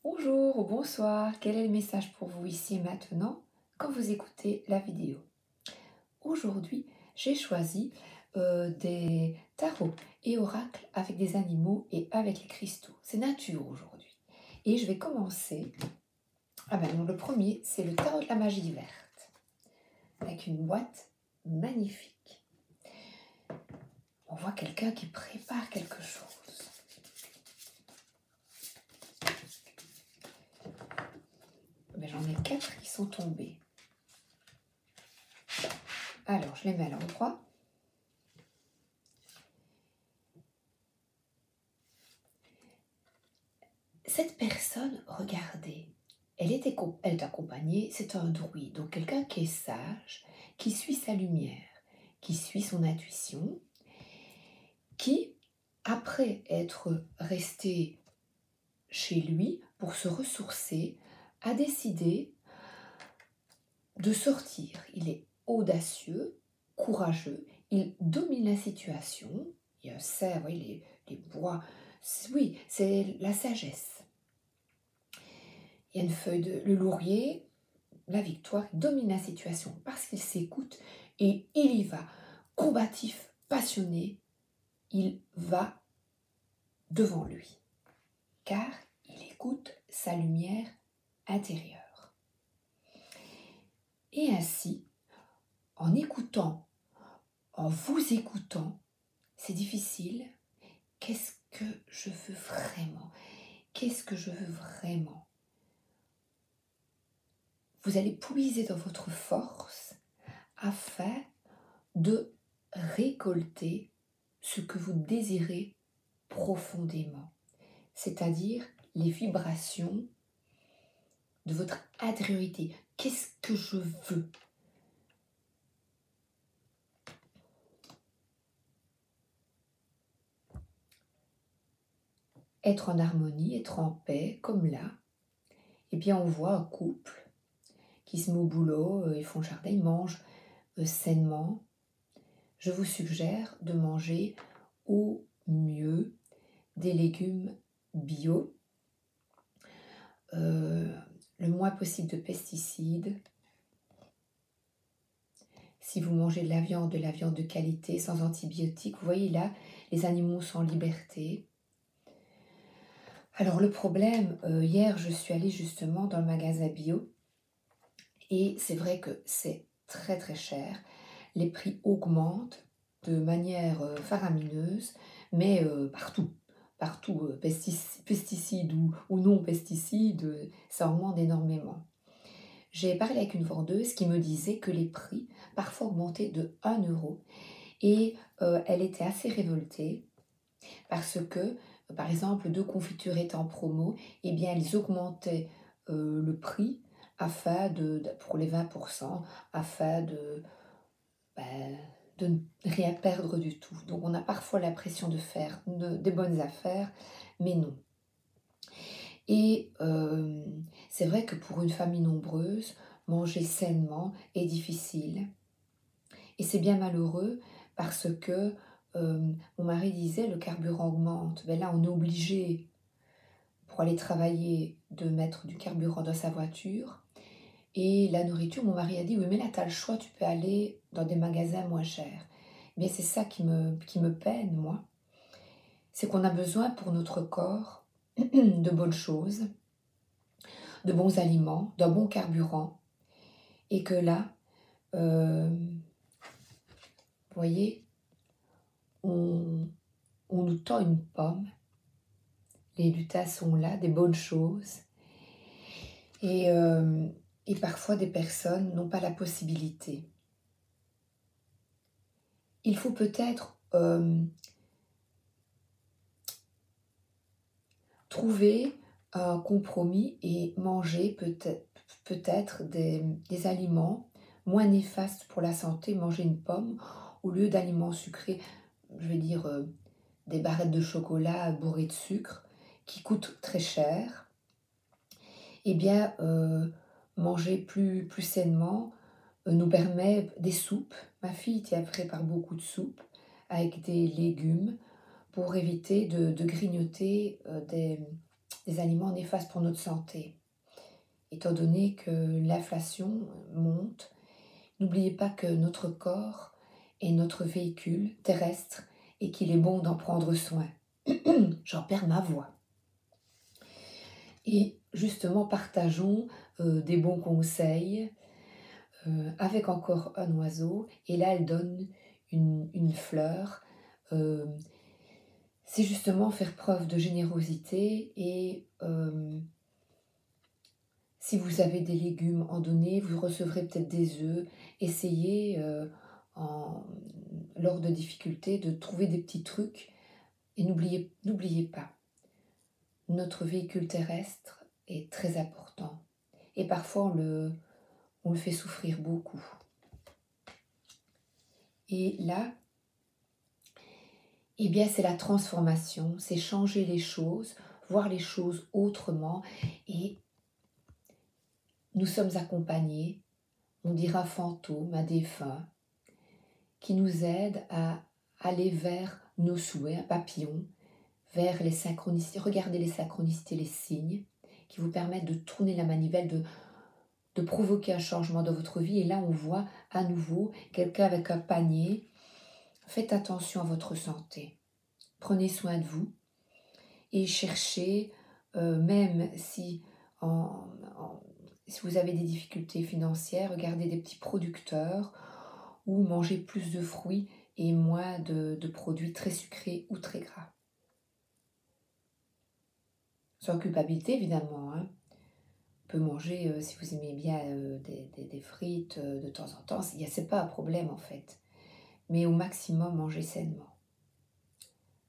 Bonjour ou bonsoir, quel est le message pour vous ici et maintenant quand vous écoutez la vidéo? Aujourd'hui, j'ai choisi des tarots et oracles avec des animaux et avec les cristaux. C'est nature aujourd'hui. Et je vais commencer. Ah ben non, le premier, c'est le tarot de la magie verte, avec une boîte magnifique. On voit quelqu'un qui prépare quelque chose. Ben, j'en ai 4 qui sont tombés. Alors, je les mets à l'endroit. Cette personne, regardez, elle est accompagnée, c'est un druide, donc quelqu'un qui est sage, qui suit sa lumière, qui suit son intuition, qui, après être resté chez lui pour se ressourcer, a décidé de sortir. Il est audacieux, courageux, il domine la situation, il y a un cerf, oui, les bois, oui, c'est la sagesse. Il y a une feuille de le laurier, la victoire, il domine la situation parce qu'il s'écoute et il y va. Combatif, passionné, il va devant lui, car il écoute sa lumière intérieure. Et ainsi, en écoutant, en vous écoutant, c'est difficile. Qu'est-ce que je veux vraiment? Qu'est-ce que je veux vraiment? Vous allez puiser dans votre force afin de récolter ce que vous désirez profondément, c'est-à-dire les vibrations de votre intériorité. Qu'est-ce que je veux? Être en harmonie, être en paix, comme là. Et bien on voit un couple qui se met au boulot, ils font le jardin, ils mangent sainement. Je vous suggère de manger au mieux des légumes bio, le moins possible de pesticides. Si vous mangez de la viande de qualité, sans antibiotiques, vous voyez là, les animaux sont en liberté. Alors le problème, hier je suis allée justement dans le magasin bio et c'est vrai que c'est très très cher. Les prix augmentent de manière faramineuse, mais partout, pesticides ou non pesticides, ça augmente énormément. J'ai parlé avec une vendeuse qui me disait que les prix parfois augmentaient de 1 euro et elle était assez révoltée parce que, par exemple, 2 confitures étaient en promo, et bien elles augmentaient le prix pour les 20%, afin de ne rien perdre du tout. Donc on a parfois l'impression de faire des bonnes affaires, mais non. Et c'est vrai que pour une famille nombreuse, manger sainement est difficile. Et c'est bien malheureux parce que mon mari disait le carburant augmente. Ben là, on est obligé, pour aller travailler, de mettre du carburant dans sa voiture. Et la nourriture, mon mari a dit, oui, mais là, tu as le choix, tu peux aller dans des magasins moins chers. Mais c'est ça qui me peine, moi. C'est qu'on a besoin pour notre corps de bonnes choses, de bons aliments, d'un bon carburant. Et que là, vous voyez, on nous tend une pomme. Les lutins sont là, des bonnes choses. Et parfois, des personnes n'ont pas la possibilité. Il faut peut-être trouver un compromis et manger peut-être des aliments moins néfastes pour la santé, manger une pomme au lieu d'aliments sucrés, je vais dire des barrettes de chocolat bourrées de sucre qui coûtent très cher. Eh bien, manger plus sainement nous permet des soupes. Ma fille prépare beaucoup de soupes avec des légumes pour éviter de grignoter des aliments néfastes pour notre santé. Étant donné que l'inflation monte, n'oubliez pas que notre corps est notre véhicule terrestre et qu'il est bon d'en prendre soin. J'en perds ma voix. Et justement, partageons des bons conseils avec encore un oiseau. Et là, elle donne une fleur. C'est justement faire preuve de générosité et si vous avez des légumes en donner, vous recevrez peut-être des œufs. Essayez lors de difficultés de trouver des petits trucs et n'oubliez pas, notre véhicule terrestre est très important et parfois on le fait souffrir beaucoup. Et là, eh bien, c'est la transformation, c'est changer les choses, voir les choses autrement et nous sommes accompagnés, on dirait un fantôme, un défunt, qui nous aide à aller vers nos souhaits, un papillon, vers les synchronicités. Regardez les synchronicités, les signes, qui vous permettent de tourner la manivelle, de provoquer un changement dans votre vie. Et là, on voit à nouveau quelqu'un avec un panier. Faites attention à votre santé. Prenez soin de vous et cherchez, même si si vous avez des difficultés financières, regardez des petits producteurs ou mangez plus de fruits et moins de produits très sucrés ou très gras. Sans culpabilité, évidemment. On peut manger, si vous aimez bien des frites de temps en temps, c'est pas un problème en fait. Mais au maximum, mangez sainement.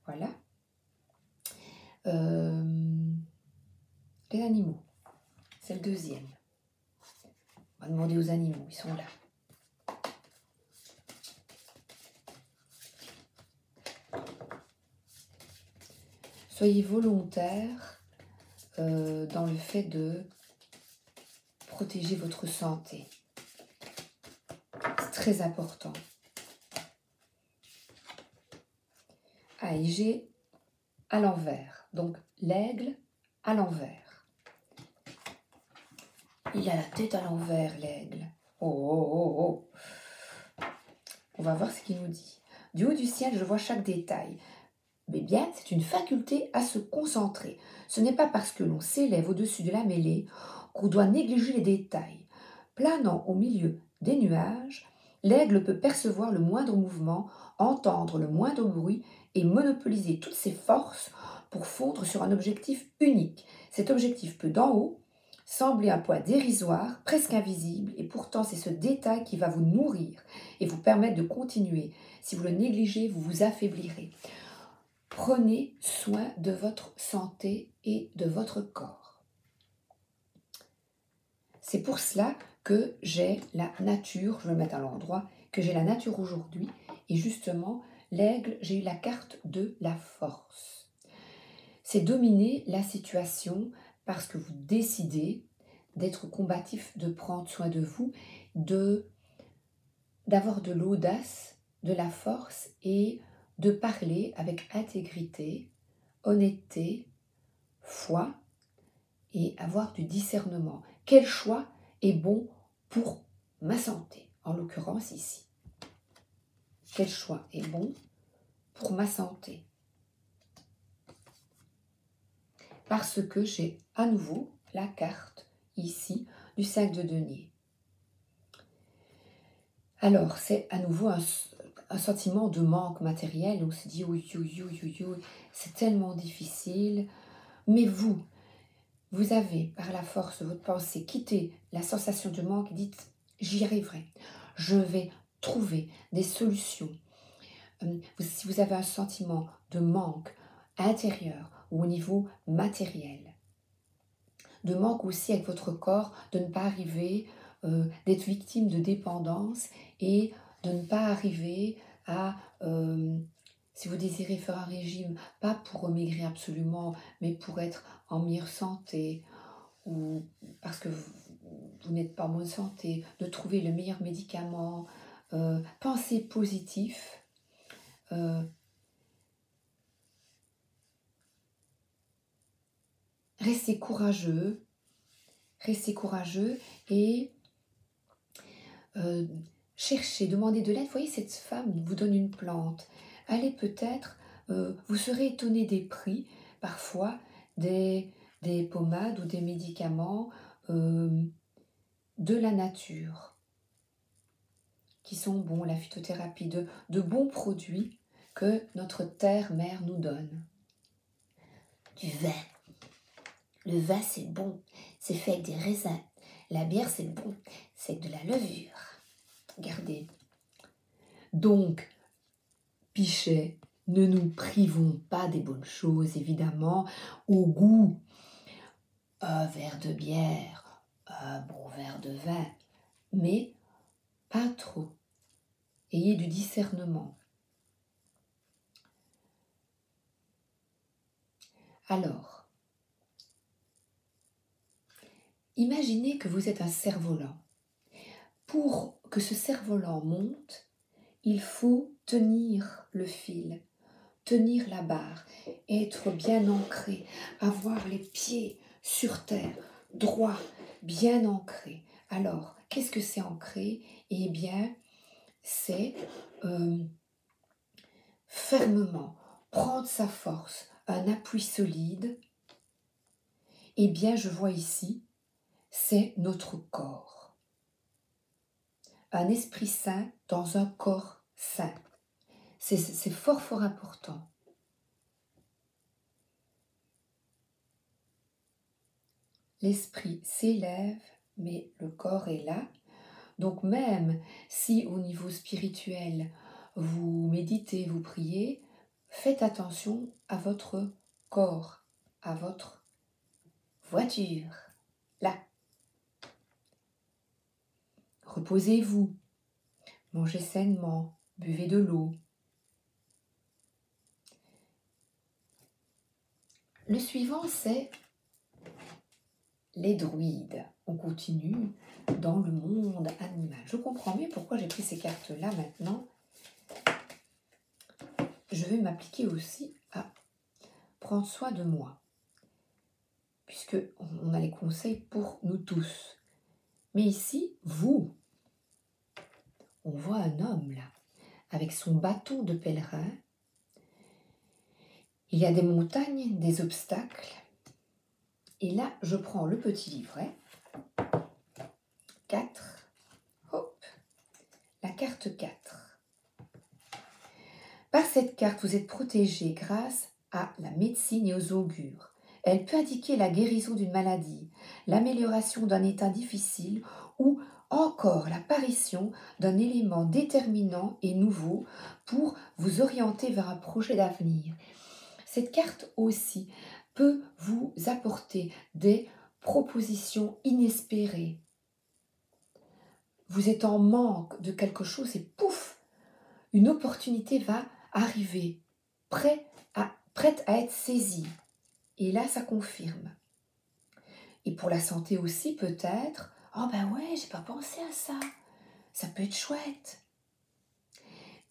Voilà. Les animaux, c'est le deuxième. On va demander aux animaux, ils sont là. Soyez volontaire dans le fait de protéger votre santé. C'est très important. Ah, et j'ai à l'envers. Donc, l'aigle à l'envers. Il a la tête à l'envers, l'aigle. Oh, oh, oh, oh. On va voir ce qu'il nous dit. Du haut du ciel, je vois chaque détail. Mais bien, c'est une faculté à se concentrer. Ce n'est pas parce que l'on s'élève au-dessus de la mêlée qu'on doit négliger les détails. Planant au milieu des nuages, l'aigle peut percevoir le moindre mouvement, entendre le moindre bruit et monopoliser toutes ses forces pour fondre sur un objectif unique. Cet objectif peut d'en haut sembler un poids dérisoire, presque invisible, et pourtant c'est ce détail qui va vous nourrir et vous permettre de continuer. Si vous le négligez, vous vous affaiblirez. Prenez soin de votre santé et de votre corps. C'est pour cela que j'ai la nature, je vais le mettre à l'endroit, que j'ai la nature aujourd'hui. Et justement, l'aigle, j'ai eu la carte de la force. C'est dominer la situation parce que vous décidez d'être combatif, de prendre soin de vous, d'avoir de l'audace, de la force et de parler avec intégrité, honnêteté, foi et avoir du discernement. Quel choix est bon pour ma santé, en l'occurrence ici? Quel choix est bon pour ma santé? Parce que j'ai à nouveau la carte ici du 5 de denier. Alors, c'est à nouveau un sentiment de manque matériel. On se dit, oui, c'est tellement difficile. Mais vous avez, par la force de votre pensée, quitté la sensation de manque et dites, j'y arriverai. Je vais trouver des solutions. Si vous avez un sentiment de manque intérieur ou au niveau matériel, de manque aussi avec votre corps, de ne pas arriver, d'être victime de dépendance et de ne pas arriver à, si vous désirez faire un régime, pas pour maigrir absolument, mais pour être en meilleure santé ou parce que vous n'êtes pas en bonne santé, de trouver le meilleur médicament, pensez positif. restez courageux et cherchez, demandez de l'aide. Vous voyez, cette femme vous donne une plante. Allez peut-être, vous serez étonné des prix, parfois, des pommades ou des médicaments de la nature, qui sont bons, la phytothérapie, de bons produits que notre terre-mère nous donne. Du vin. Le vin, c'est bon. C'est fait avec des raisins. La bière, c'est bon. C'est de la levure. Regardez. Donc, Pichet, ne nous privons pas des bonnes choses, évidemment, au goût. Un verre de bière, un bon verre de vin, mais pas trop. Ayez du discernement. Alors, imaginez que vous êtes un cerf-volant. Pour que ce cerf-volant monte, il faut tenir le fil, tenir la barre, être bien ancré, avoir les pieds sur terre, droit, bien ancré. Alors, qu'est-ce que c'est ancré? Eh bien, c'est fermement prendre sa force, un appui solide. Eh bien, je vois ici, c'est notre corps. Un esprit sain dans un corps sain. C'est fort, fort important. L'esprit s'élève, mais le corps est là. Donc même si au niveau spirituel, vous méditez, vous priez, faites attention à votre corps, à votre voiture. Là. Reposez-vous, mangez sainement, buvez de l'eau. Le suivant, c'est les druides. On continue dans le monde animal. Je comprends mieux pourquoi j'ai pris ces cartes-là maintenant. Je vais m'appliquer aussi à prendre soin de moi, puisque on a les conseils pour nous tous. Mais ici, vous, on voit un homme là, avec son bâton de pèlerin. Il y a des montagnes, des obstacles. Et là, je prends le petit livret. 4. Hop. La carte 4. Par cette carte, vous êtes protégé grâce à la médecine et aux augures. Elle peut indiquer la guérison d'une maladie, l'amélioration d'un état difficile ou encore l'apparition d'un élément déterminant et nouveau pour vous orienter vers un projet d'avenir. Cette carte aussi peut vous apporter des propositions inespérées. Vous êtes en manque de quelque chose et pouf, une opportunité va arriver, prête à être saisie. Et là, ça confirme. Et pour la santé aussi, peut-être, oh ben ouais, j'ai pas pensé à ça. Ça peut être chouette.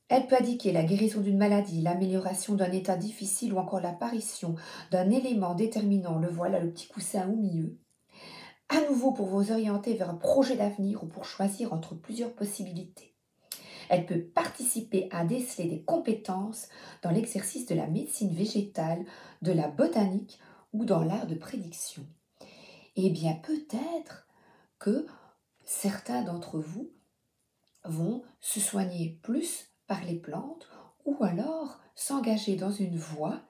Elle peut indiquer la guérison d'une maladie, l'amélioration d'un état difficile ou encore l'apparition d'un élément déterminant. Le voilà, le petit coussin au milieu. À nouveau pour vous orienter vers un projet d'avenir ou pour choisir entre plusieurs possibilités. Elle peut participer à déceler des compétences dans l'exercice de la médecine végétale, de la botanique ou dans l'art de prédiction. Eh bien, peut-être que certains d'entre vous vont se soigner plus par les plantes ou alors s'engager dans une voie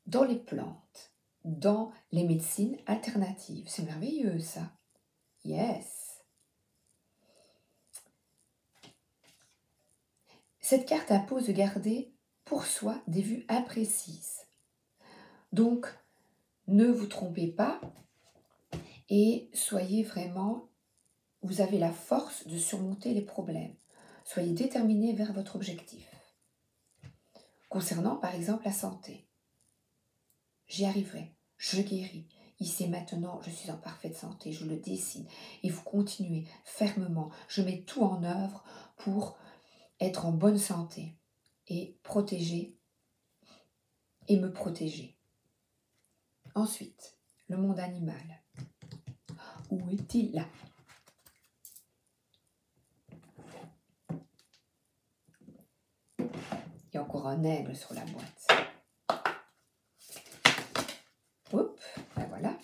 dans les plantes, dans les médecines alternatives. C'est merveilleux ça. Yes. Cette carte impose de garder pour soi des vues imprécises. Donc, ne vous trompez pas et soyez vraiment, vous avez la force de surmonter les problèmes. Soyez déterminé vers votre objectif. Concernant par exemple la santé, j'y arriverai, je guéris. Ici et maintenant, je suis en parfaite santé, je le décide. Et vous continuez fermement. Je mets tout en œuvre pour être en bonne santé et protéger et me protéger. Ensuite, le monde animal. Où est-il là? Il y a encore un aigle sur la boîte. Oups, ben voilà.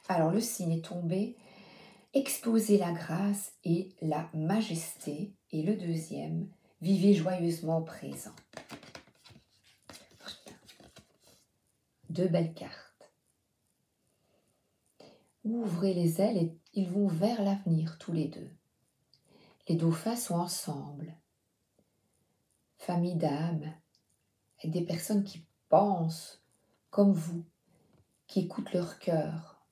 Alors le signe est tombé. Exposez la grâce et la majesté. Et le deuxième, vivez joyeusement au présent. Deux belles cartes. Ouvrez les ailes et ils vont vers l'avenir tous les deux. Les dauphins sont ensemble. Famille d'âmes, avec des personnes qui pensent comme vous, qui écoutent leur cœur.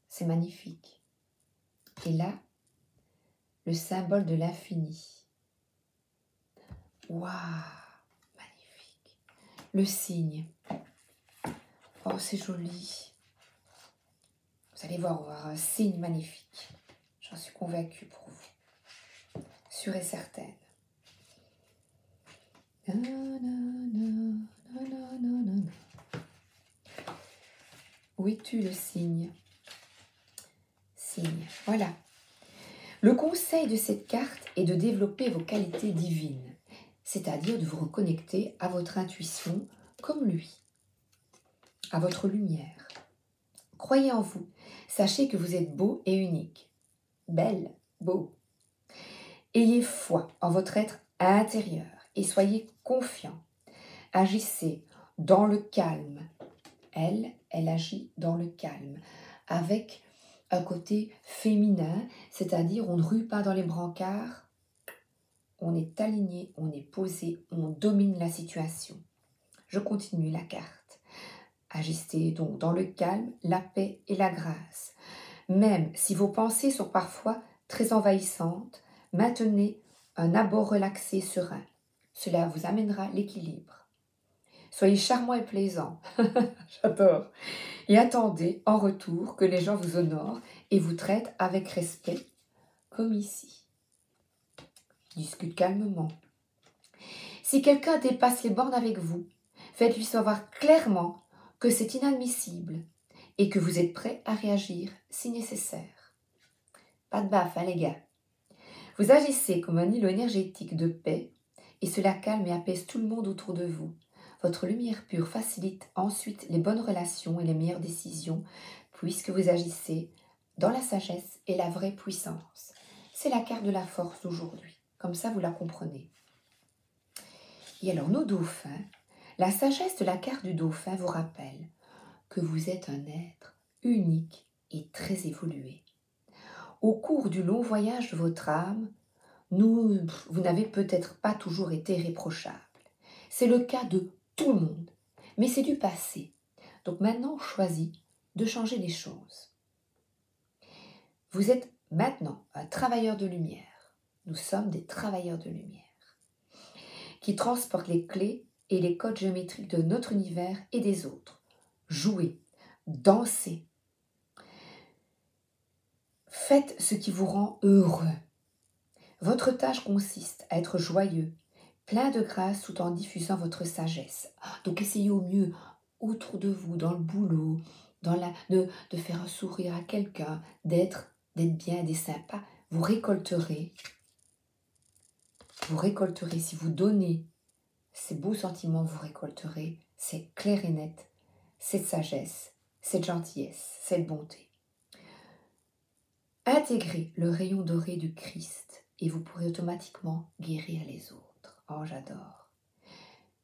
C'est magnifique. Et là, le symbole de l'infini. Waouh, magnifique. Le signe. Oh, c'est joli. Vous allez voir, on va avoir un signe magnifique. J'en suis convaincue pour vous. Sûre et certaine. Où es-tu le signe? Signe, voilà. Le conseil de cette carte est de développer vos qualités divines, c'est-à-dire de vous reconnecter à votre intuition comme lui, à votre lumière. Croyez en vous, sachez que vous êtes beau et unique, belle, beau. Ayez foi en votre être intérieur et soyez confiant. Agissez dans le calme. Elle agit dans le calme, avec un côté féminin, c'est-à-dire on ne rue pas dans les brancards, on est aligné, on est posé, on domine la situation. Je continue la carte. Agissez donc dans le calme, la paix et la grâce. Même si vos pensées sont parfois très envahissantes, maintenez un abord relaxé, serein. Cela vous amènera l'équilibre. Soyez charmant et plaisant. J'adore. Et attendez en retour que les gens vous honorent et vous traitent avec respect, comme ici. Discute calmement. Si quelqu'un dépasse les bornes avec vous, faites-lui savoir clairement que c'est inadmissible et que vous êtes prêt à réagir si nécessaire. Pas de baffe, hein, les gars. Vous agissez comme un îlot énergétique de paix et cela calme et apaise tout le monde autour de vous. Votre lumière pure facilite ensuite les bonnes relations et les meilleures décisions puisque vous agissez dans la sagesse et la vraie puissance. C'est la carte de la force d'aujourd'hui. Comme ça, vous la comprenez. Et alors, nos dauphins, la sagesse de la carte du dauphin vous rappelle que vous êtes un être unique et très évolué. Au cours du long voyage de votre âme, vous n'avez peut-être pas toujours été irréprochable. C'est le cas de tout le monde, mais c'est du passé. Donc maintenant, on choisit de changer les choses. Vous êtes maintenant un travailleur de lumière. Nous sommes des travailleurs de lumière qui transportent les clés et les codes géométriques de notre univers et des autres. Jouez, dansez. Faites ce qui vous rend heureux. Votre tâche consiste à être joyeux, plein de grâce tout en diffusant votre sagesse. Donc essayez au mieux autour de vous, dans le boulot, de faire un sourire à quelqu'un, d'être bien, d'être sympa. Vous récolterez si vous donnez ces beaux sentiments, vous récolterez, c'est clair et net, cette sagesse, cette gentillesse, cette bonté. Intégrez le rayon doré du Christ et vous pourrez automatiquement guérir les autres. Oh, j'adore.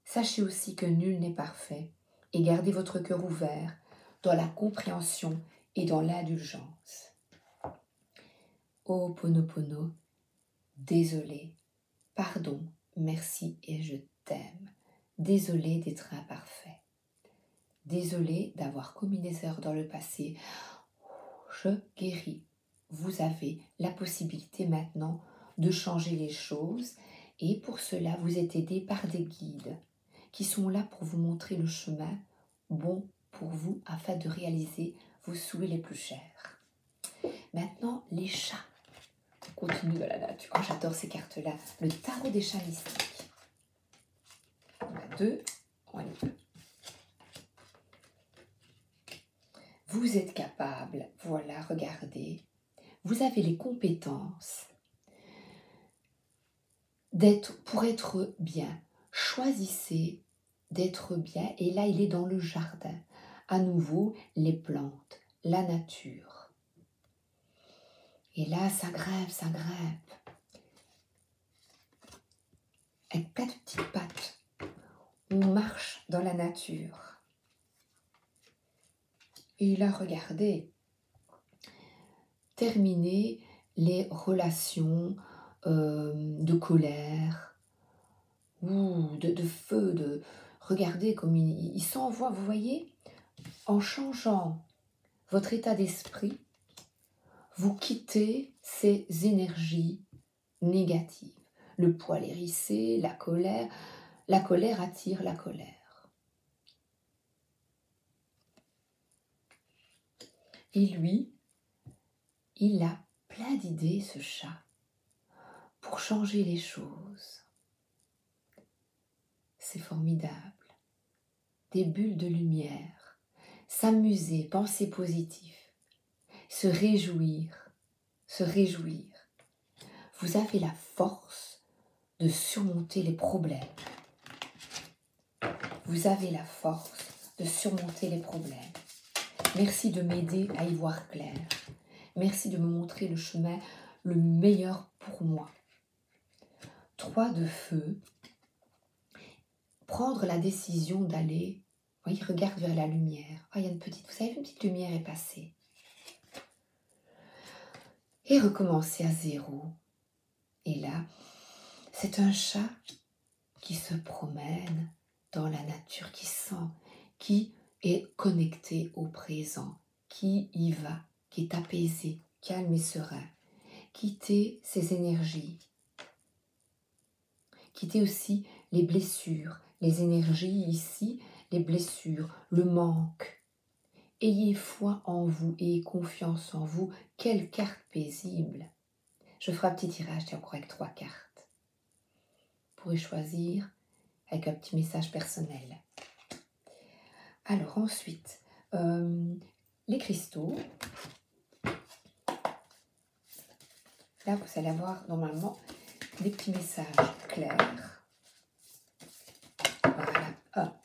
Sachez aussi que nul n'est parfait et gardez votre cœur ouvert dans la compréhension et dans l'indulgence. Ho'oponopono, désolé, pardon, merci et je t'aime. Désolé d'être imparfait. Désolé d'avoir commis des erreurs dans le passé. Je guéris. Vous avez la possibilité maintenant de changer les choses et pour cela vous êtes aidé par des guides qui sont là pour vous montrer le chemin bon pour vous afin de réaliser vos souhaits les plus chers. Maintenant, les chats. On continue dans la nature. Oh, j'adore ces cartes-là. Le tarot des chats mystiques. On a deux. On y va. Vous êtes capable, voilà, regardez. Vous avez les compétences pour être bien. Choisissez d'être bien. Et là, il est dans le jardin. À nouveau, les plantes, la nature. Et là, ça grimpe, ça grimpe. Avec plein de petites pattes. On marche dans la nature. Et là, regardez, terminer les relations de colère ou de feu. Regardez comme il s'envoie, vous voyez, en changeant votre état d'esprit, vous quittez ces énergies négatives. Le poil hérissé, la colère attire la colère. Et lui, il a plein d'idées, ce chat, pour changer les choses. C'est formidable. Des bulles de lumière, s'amuser, penser positif, se réjouir. Vous avez la force de surmonter les problèmes. Vous avez la force de surmonter les problèmes. Merci de m'aider à y voir clair. Merci de me montrer le chemin le meilleur pour moi. 3 de feu. Prendre la décision d'aller, il regarde vers la lumière. Il y a une petite, vous savez, une petite lumière est passée. Et recommencer à 0. Et là, c'est un chat qui se promène dans la nature, qui sent, qui est connecté au présent, qui y va, qui est apaisé, calme et serein. Quitter ses énergies. Quitter aussi les blessures, les énergies ici, les blessures, le manque. Ayez foi en vous, ayez confiance en vous. Quelle carte paisible! Je ferai un petit tirage, tiens, encore avec 3 cartes. Vous pourrez choisir avec un petit message personnel. Alors ensuite, les cristaux. Là, vous allez avoir normalement des petits messages clairs. Voilà.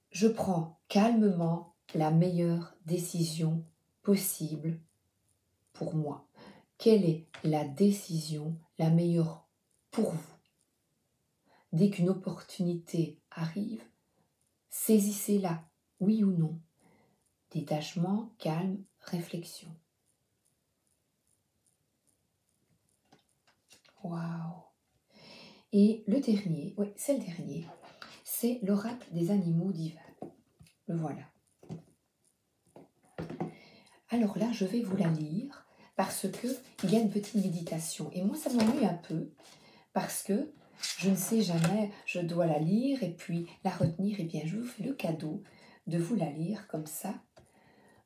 Je prends calmement la meilleure décision possible pour moi. Quelle est la décision la meilleure pour vous? Dès qu'une opportunité arrive, saisissez-la, oui ou non. Détachement, calme, réflexion. Waouh! Et le dernier, oui, c'est le dernier, c'est l'oracle des animaux divins. Le voilà. Alors là, je vais vous la lire parce qu'il y a une petite méditation. Et moi, ça m'ennuie un peu parce que je ne sais jamais, je dois la lire et puis la retenir. Eh bien, je vous fais le cadeau de vous la lire comme ça.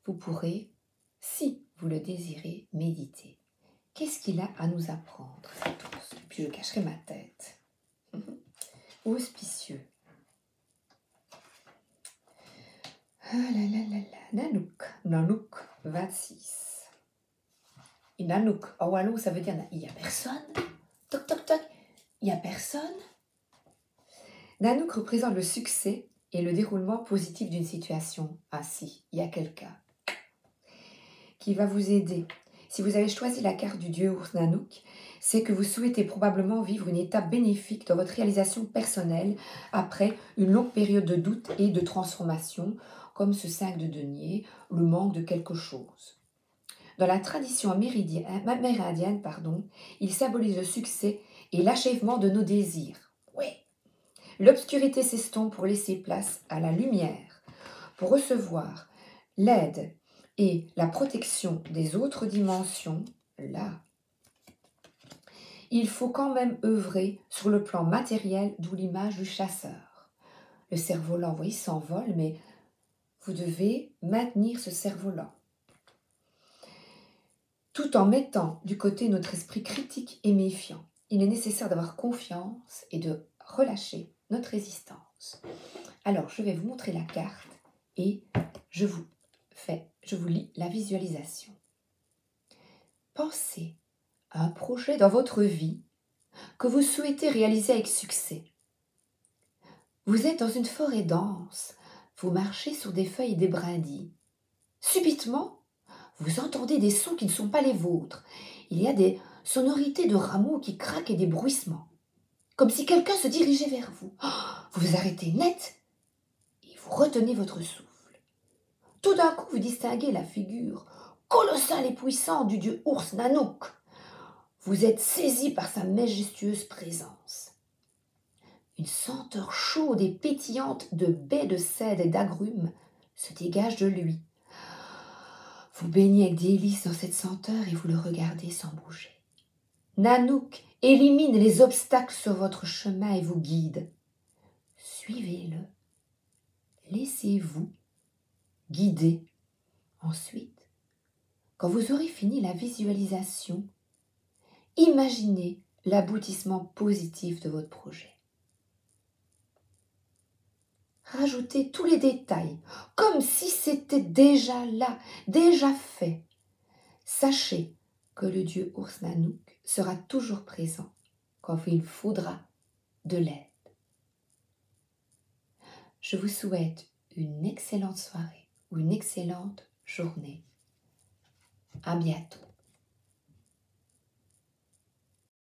Vous pourrez, si vous le désirez, méditer. Qu'est-ce qu'il a à nous apprendre, cet ours? Et puis je cacherai ma tête. Auspicieux. Ah là là là là, Nanook 26. Et Nanook, en wallon, ça veut dire il n'y a personne. Toc toc toc, il n'y a personne. Nanook représente le succès et le déroulement positif d'une situation. Ah si, il y a quelqu'un qui va vous aider. Si vous avez choisi la carte du dieu ours Nanook, c'est que vous souhaitez probablement vivre une étape bénéfique dans votre réalisation personnelle après une longue période de doute et de transformation, comme ce 5 de denier, le manque de quelque chose. Dans la tradition amérindienne, il symbolise le succès et l'achèvement de nos désirs. Oui. L'obscurité s'estompe pour laisser place à la lumière, pour recevoir l'aide et la protection des autres dimensions. Là, il faut quand même œuvrer sur le plan matériel, d'où l'image du chasseur. Le cerf-volant, vous voyez, s'envole, mais vous devez maintenir ce cerf-volant. Tout en mettant du côté notre esprit critique et méfiant. Il est nécessaire d'avoir confiance et de relâcher notre résistance. Alors, je vais vous montrer la carte et je vous lis la visualisation. Pensez à un projet dans votre vie que vous souhaitez réaliser avec succès. Vous êtes dans une forêt dense, vous marchez sur des feuilles et des brindilles. Subitement, vous entendez des sons qui ne sont pas les vôtres. Il y a des sonorités de rameaux qui craquent et des bruissements, comme si quelqu'un se dirigeait vers vous. Vous vous arrêtez net et vous retenez votre souffle. Tout d'un coup, vous distinguez la figure colossale et puissante du dieu ours Nanook. Vous êtes saisi par sa majestueuse présence. Une senteur chaude et pétillante de baies de cèdre et d'agrumes se dégage de lui. Vous baignez avec délice dans cette senteur et vous le regardez sans bouger. Nanook élimine les obstacles sur votre chemin et vous guide. Suivez-le. Laissez-vous guider. Ensuite, quand vous aurez fini la visualisation, imaginez l'aboutissement positif de votre projet. Rajoutez tous les détails, comme si c'était déjà là, déjà fait. Sachez que le dieu ours Nanook sera toujours présent quand il faudra de l'aide. Je vous souhaite une excellente soirée ou une excellente journée. À bientôt.